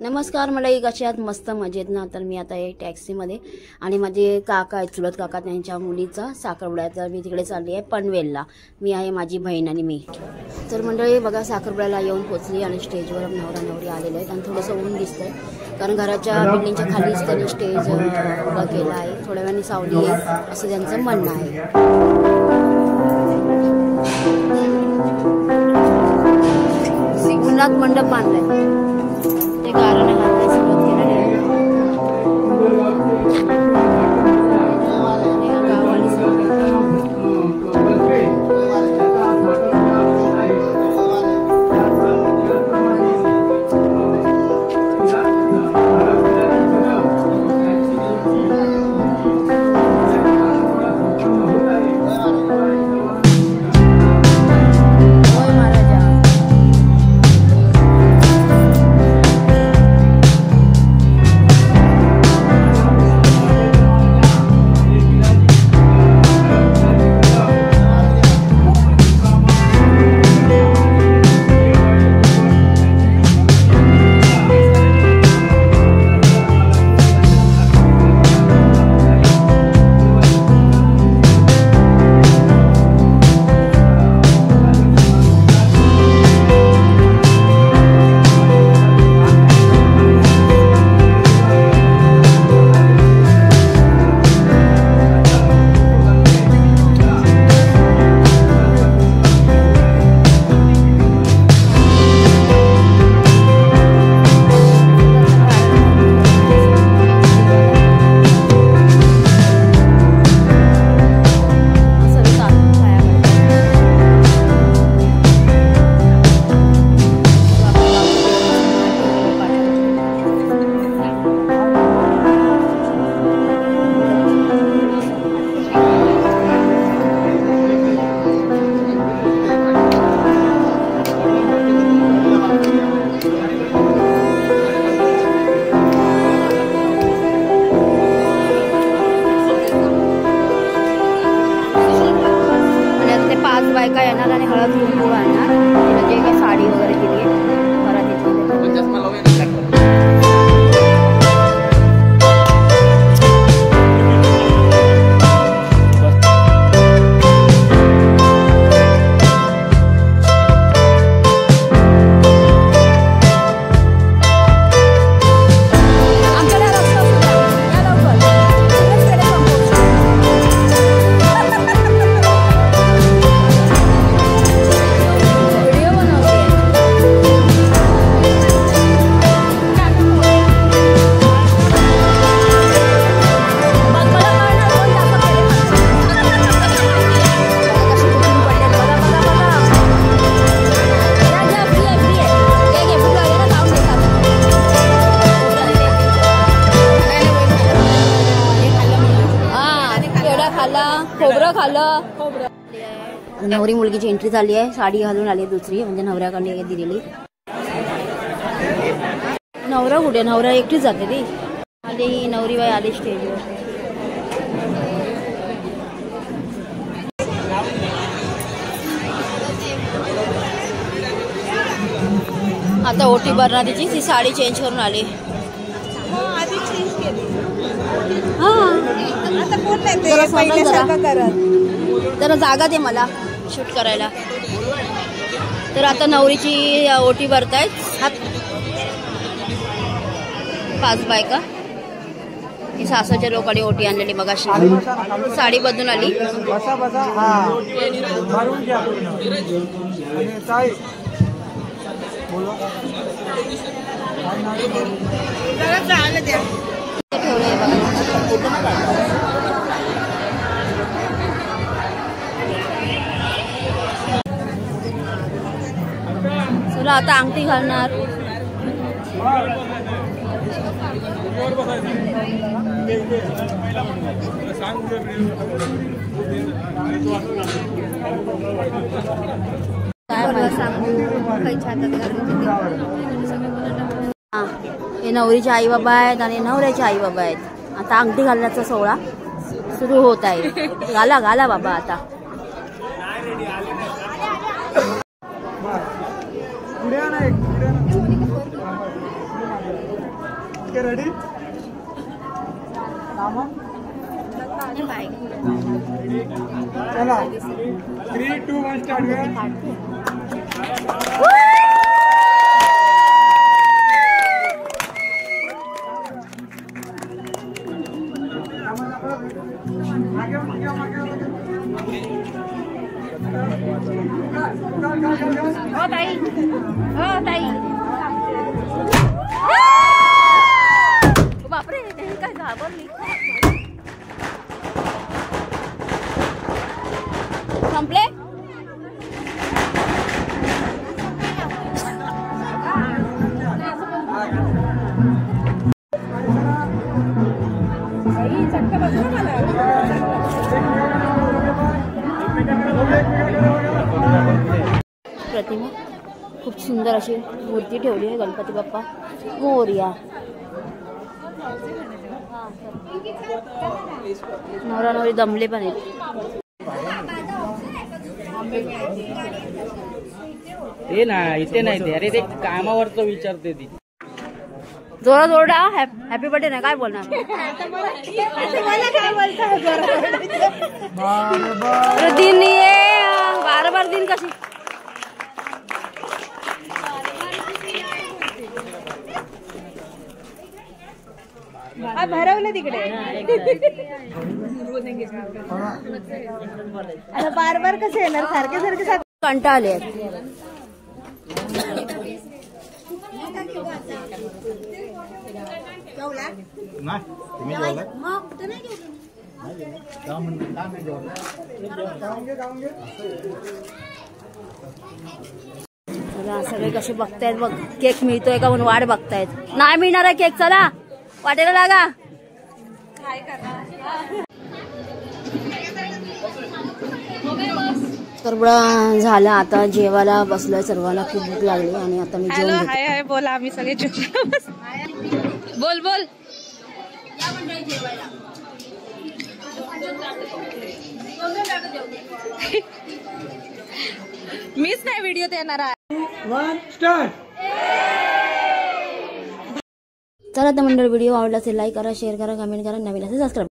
नमस्कार मंडळी, कशा आहात? मस्त मजेत ना? तर मी आता आहे टॅक्सीमध्ये आणि माझे काका आहेत, चुलत काका, त्यांच्या मुलीचा साखरपुडा. तर मी तिकडे चालली आहे पनवेलला. मी आहे, माझी बहीण आणि मी. तर मंडळी बघा, साखरपुड्याला येऊन पोचली आणि स्टेजवर नवरा नवरी आलेले आहेत आणि थोडंसं ऊन दिसतंय कारण घराच्या बिल्डिंगच्या खालीच त्यांनी स्टेज उभा केला आहे. थोड्या वेळाने सावली आहे असं त्यांचं म्हणणं आहे. उन्हात मंडप बांधलाय, ते गाराने घालायला सुरुवात केलेली आहे. बायका येणार आणि हळद कुंकू आणणार. तिला जे काही साडी वगैरे दिली आहे खोबरं खाल्लं. नवरी मुलगीची एंट्री झाली आहे, साडी घालून आली दुसरी, म्हणजे नवऱ्याकडे दिलेली. नवरा कुठे? नवरा एकटीच जाते ती. आली नवरी बाई, आली स्टेजवर. आता ओटी भरणार तिची. ती साडी चेंज करून आली. जरा जागा दे मला शूट करायला. तर आता नवरीची ओटी भरतायत. हात 5 बायका. ही सासूच्या लोकांनी ओटी आणलेली बघा. साडी बदलून आली. चला आता अंगठी घालणार. हे नवरीचे आई बाबा आहेत आणि नवऱ्याचे आई बाबा आहेत. आता अंगठी घालण्याचा सोहळा सुरू होत आहे. घाला घाला बाबा आता. रेडी चला 3, 2, 1 स्टार्ट हो ताई, हो ताई. बापरे, हे काय घाबरली. संपले. प्रतिमा खूप सुंदर अशी मूर्ती ठेवली आहे. गणपती बाप्पा मोरया. नवरा नवरी दमले पण आहेत. ते ना इथे नाही ते, अरे ते कामावरचं विचारते ती. जोरात ओरडा. हॅपी बर्थडे नाही काय बोलणार. दिन ये बार दिन कशी भरवलं तिकडे. आता बार कसे येणार, सारखे कंटाळले. सगळे कसे बघतायत बघ. केक मिळतोय का म्हणून वाट बघतायत. नाही मिळणार आहे केक. चला वाटेला लागा. तर बडा झाला. आता जेवायला बसलोय. सर्वांना खूप भूक लागली आणि आता मी जेवण घेते. हाय हाय बोला. आम्ही सगळे बोल बोल. मीच नाही व्हिडिओ देणार आहे. 1 स्टार्ट. चला तर मंडळ, व्हिडिओ आवडला असेल लाईक करा, शेअर करा, कमेंट करा, नवीन असेल सबस्क्राईब.